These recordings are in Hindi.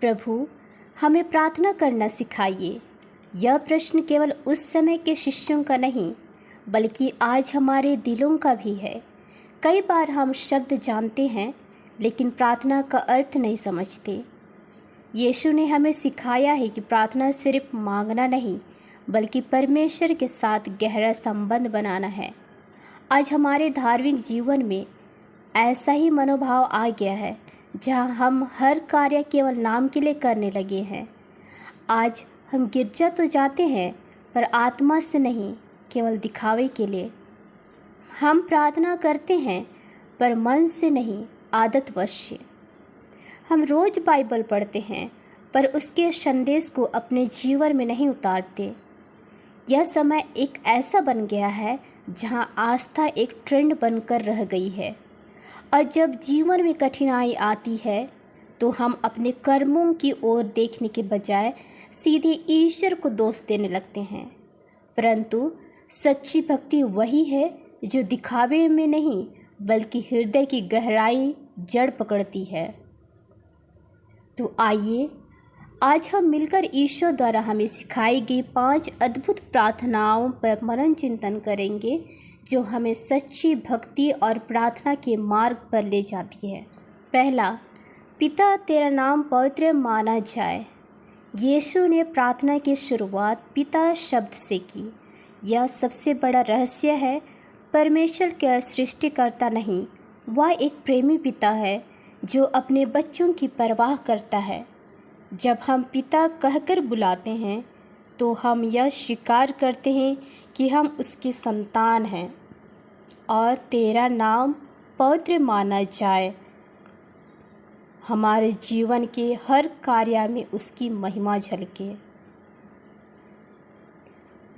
प्रभु, हमें प्रार्थना करना सिखाइए। यह प्रश्न केवल उस समय के शिष्यों का नहीं, बल्कि आज हमारे दिलों का भी है। कई बार हम शब्द जानते हैं, लेकिन प्रार्थना का अर्थ नहीं समझते। यीशु ने हमें सिखाया है कि प्रार्थना सिर्फ मांगना नहीं, बल्कि परमेश्वर के साथ गहरा संबंध बनाना है। आज हमारे धार्मिक जीवन में ऐसा ही मनोभाव आ गया है, जहां हम हर कार्य केवल नाम के लिए करने लगे हैं। आज हम गिरजा तो जाते हैं, पर आत्मा से नहीं, केवल दिखावे के लिए। हम प्रार्थना करते हैं, पर मन से नहीं, आदतवश से। हम रोज़ बाइबल पढ़ते हैं, पर उसके संदेश को अपने जीवन में नहीं उतारते। यह समय एक ऐसा बन गया है जहां आस्था एक ट्रेंड बनकर रह गई है, और जब जीवन में कठिनाई आती है तो हम अपने कर्मों की ओर देखने के बजाय सीधे ईश्वर को दोष देने लगते हैं। परंतु सच्ची भक्ति वही है जो दिखावे में नहीं, बल्कि हृदय की गहराई जड़ पकड़ती है। तो आइए आज हम मिलकर ईश्वर द्वारा हमें सिखाई गई 5 अद्भुत प्रार्थनाओं पर मनन चिंतन करेंगे, जो हमें सच्ची भक्ति और प्रार्थना के मार्ग पर ले जाती है। पहला, पिता तेरा नाम पवित्र माना जाए। यीशु ने प्रार्थना की शुरुआत पिता शब्द से की। यह सबसे बड़ा रहस्य है। परमेश्वर केवल सृष्टिकर्ता नहीं, वह एक प्रेमी पिता है जो अपने बच्चों की परवाह करता है। जब हम पिता कहकर बुलाते हैं, तो हम यह स्वीकार करते हैं कि हम उसकी संतान हैं। और तेरा नाम पवित्र माना जाए, हमारे जीवन के हर कार्य में उसकी महिमा झलके।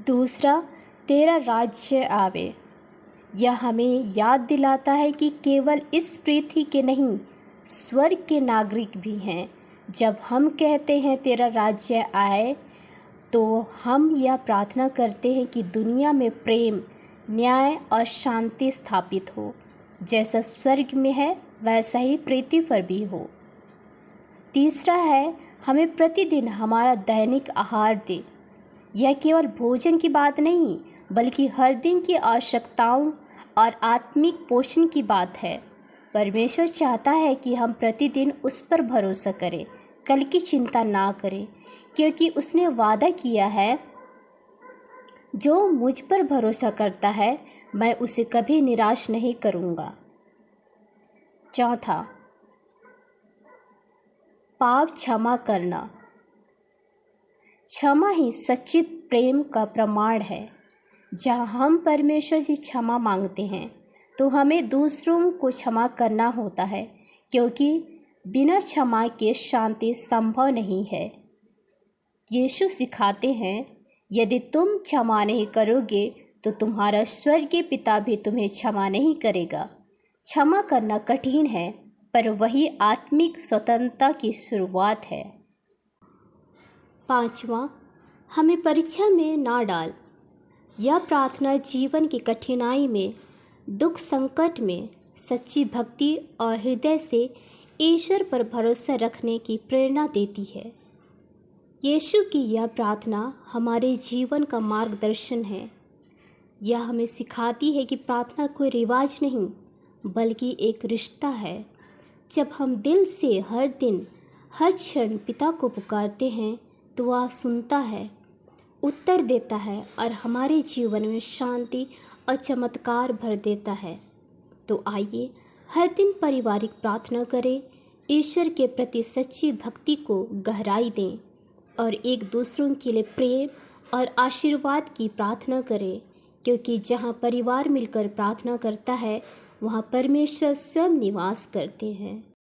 दूसरा, तेरा राज्य आवे। यह हमें याद दिलाता है कि केवल इस पृथ्वी के नहीं, स्वर्ग के नागरिक भी हैं। जब हम कहते हैं तेरा राज्य आए, तो हम यह प्रार्थना करते हैं कि दुनिया में प्रेम, न्याय और शांति स्थापित हो। जैसा स्वर्ग में है, वैसा ही पृथ्वी पर भी हो। तीसरा है, हमें प्रतिदिन हमारा दैनिक आहार दे। यह केवल भोजन की बात नहीं, बल्कि हर दिन की आवश्यकताओं और आत्मिक पोषण की बात है। परमेश्वर चाहता है कि हम प्रतिदिन उस पर भरोसा करें, कल की चिंता ना करें, क्योंकि उसने वादा किया है, जो मुझ पर भरोसा करता है, मैं उसे कभी निराश नहीं करूँगा। चौथा, पाप क्षमा करना। क्षमा ही सच्चे प्रेम का प्रमाण है। जहाँ हम परमेश्वर से क्षमा मांगते हैं, तो हमें दूसरों को क्षमा करना होता है, क्योंकि बिना क्षमा के शांति संभव नहीं है। यीशु सिखाते हैं, यदि तुम क्षमा नहीं करोगे, तो तुम्हारा स्वर्गीय पिता भी तुम्हें क्षमा नहीं करेगा। क्षमा करना कठिन है, पर वही आत्मिक स्वतंत्रता की शुरुआत है। पांचवा, हमें परीक्षा में ना डाल। यह प्रार्थना जीवन की कठिनाई में, दुख संकट में सच्ची भक्ति और हृदय से ईश्वर पर भरोसा रखने की प्रेरणा देती है। यीशु की यह प्रार्थना हमारे जीवन का मार्गदर्शन है। यह हमें सिखाती है कि प्रार्थना कोई रिवाज नहीं, बल्कि एक रिश्ता है। जब हम दिल से हर दिन, हर क्षण पिता को पुकारते हैं, तो वह सुनता है, उत्तर देता है और हमारे जीवन में शांति और चमत्कार भर देता है। तो आइए हर दिन पारिवारिक प्रार्थना करें, ईश्वर के प्रति सच्ची भक्ति को गहराई दें और एक दूसरों के लिए प्रेम और आशीर्वाद की प्रार्थना करें, क्योंकि जहाँ परिवार मिलकर प्रार्थना करता है, वहाँ परमेश्वर स्वयं निवास करते हैं।